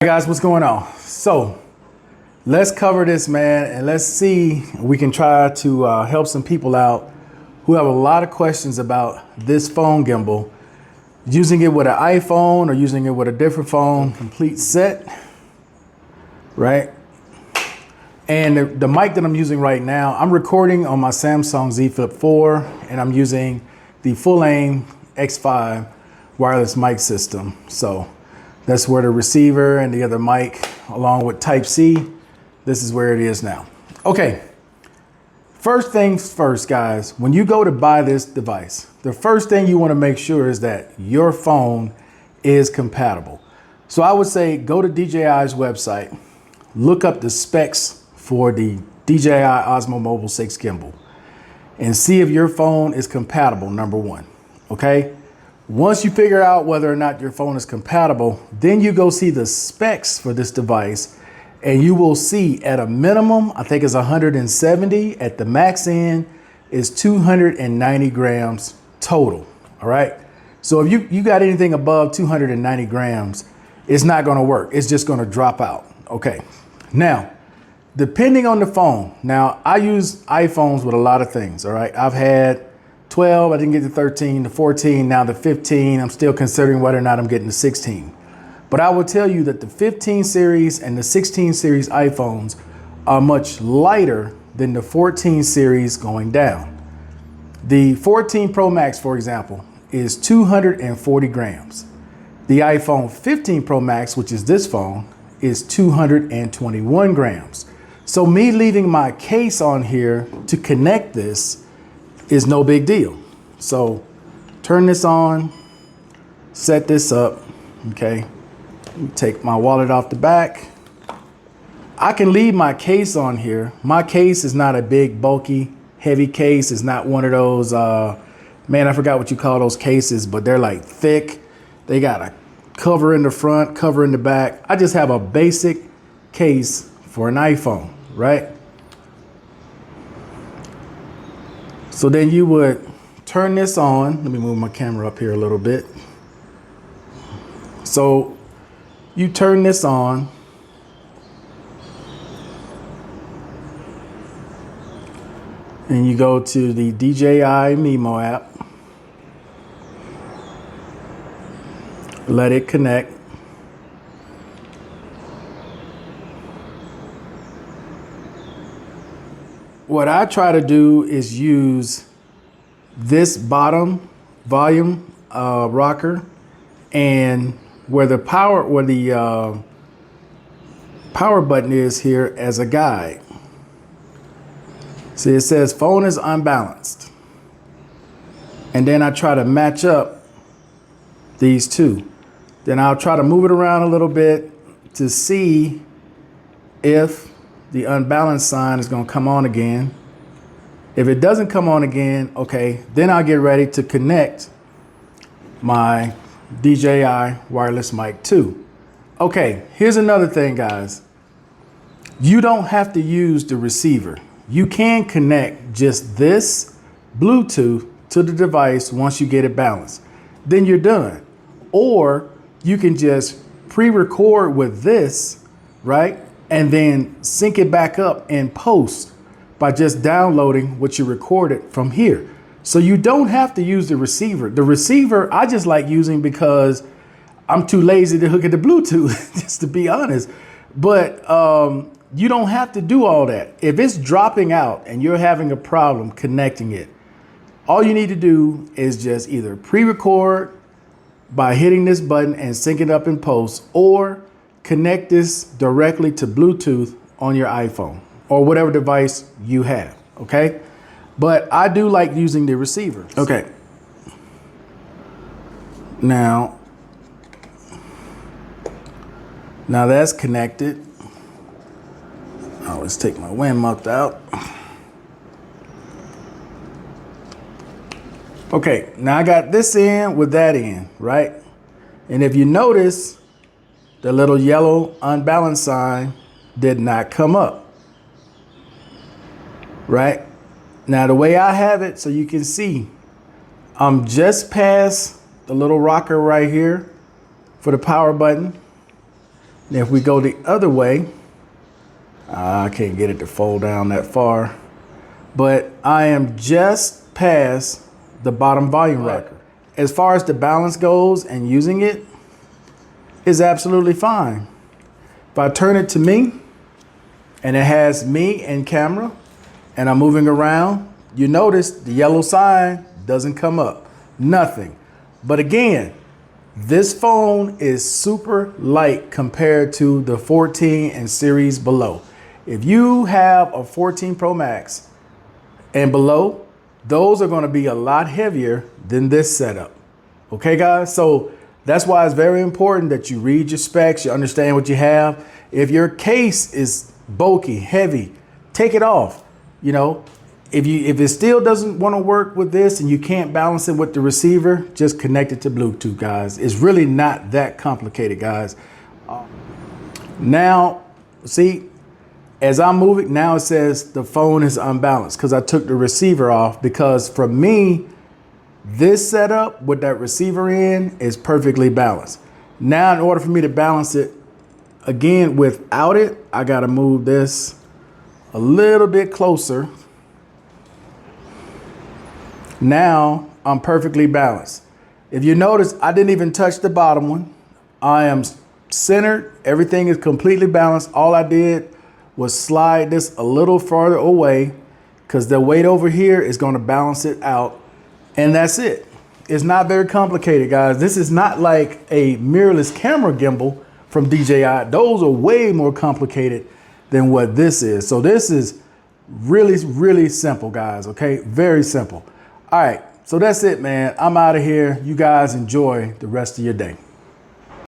Hey guys, what's going on? So let's cover this, man, and let's see if we can try to help some people out who have a lot of questions about this phone gimbal, using it with an iPhone or using it with a different phone, complete set, right? And the mic that I'm using right now, I'm recording on my Samsung Z Flip 4, and I'm using the Full Aim X5 wireless mic system. So that's where the receiver and the other mic, along with Type-C, this is where it is now. Okay, first things first, guys, when you go to buy this device, the first thing you want to make sure is that your phone is compatible. So I would say go to DJI's website, look up the specs for the DJI Osmo Mobile 6 gimbal and see if your phone is compatible, number one, okay? Once you figure out whether or not your phone is compatible, then you go see the specs for this device, and you will see at a minimum, I think it's 170, at the max end is 290 grams total, all right? So if you got anything above 290 grams, it's not gonna work. It's just gonna drop out, okay? Now, depending on the phone, now I use iPhones with a lot of things, all right? I've had 12, I didn't get to 13, the 14, now the 15. I'm still considering whether or not I'm getting the 16. But I will tell you that the 15 series and the 16 series iPhones are much lighter than the 14 series going down. The 14 Pro Max, for example, is 240 grams. The iPhone 15 Pro Max, which is this phone, is 221 grams. So me leaving my case on here to connect this is no big deal. So turn this on, set this up, okay? Take my wallet off the back. I can leave my case on here. My case is not a big, bulky, heavy case. It's not one of those, man, I forgot what you call those cases, but they're like thick. They got a cover in the front, cover in the back. I just have a basic case for an iPhone, right? So then you would turn this on. Let me move my camera up here a little bit. So you turn this on. And you go to the DJI Mimo app. Let it connect. What I try to do is use this bottom volume rocker and where the power button is here as a guide. See, it says phone is unbalanced. And then I try to match up these two. Then I'll try to move it around a little bit to see if the unbalanced sign is going to come on again. If it doesn't come on again, okay, then I'll get ready to connect my DJI wireless mic too. Okay, here's another thing, guys. You don't have to use the receiver. You can connect just this Bluetooth to the device once you get it balanced. Then you're done. Or you can just pre-record with this, right? And then sync it back up in post by just downloading what you recorded from here. So you don't have to use the receiver. The receiver I just like using because I'm too lazy to hook it to Bluetooth, just to be honest. But you don't have to do all that. If it's dropping out and you're having a problem connecting it, all you need to do is just either pre-record by hitting this button and sync it up in post, or connect this directly to Bluetooth on your iPhone or whatever device you have, okay? But I do like using the receiver. Okay. Now that's connected. I'll always take my wind muff out. Okay, now I got this in with that in, right? And if you notice, the little yellow unbalanced sign did not come up, right? Now the way I have it, so you can see, I'm just past the little rocker right here for the power button. And if we go the other way, I can't get it to fold down that far, but I am just past the bottom volume rocker. As far as the balance goes and using it is absolutely fine. If I turn it to me and it has me and camera and I'm moving around, you notice the yellow sign doesn't come up, nothing. But again, this phone is super light compared to the 14 and series below. If you have a 14 Pro Max and below, those are going to be a lot heavier than this setup. Okay, guys? So that's why it's very important that you read your specs, you understand what you have. If your case is bulky, heavy, take it off. You know, if it still doesn't want to work with this and you can't balance it with the receiver, just connect it to Bluetooth, guys. It's really not that complicated, guys. Now, see, as I'm moving, now it says the phone is unbalanced because I took the receiver off, because for me, this setup with that receiver in is perfectly balanced. Now, in order for me to balance it again without it, I got to move this a little bit closer. Now I'm perfectly balanced. If you notice, I didn't even touch the bottom one. I am centered. Everything is completely balanced. All I did was slide this a little farther away because the weight over here is going to balance it out. And that's it. It's not very complicated, guys. This is not like a mirrorless camera gimbal from DJI. Those are way more complicated than what this is. So this is really, really simple, guys. Okay, very simple. All right, so that's it, man. I'm out of here. You guys enjoy the rest of your day.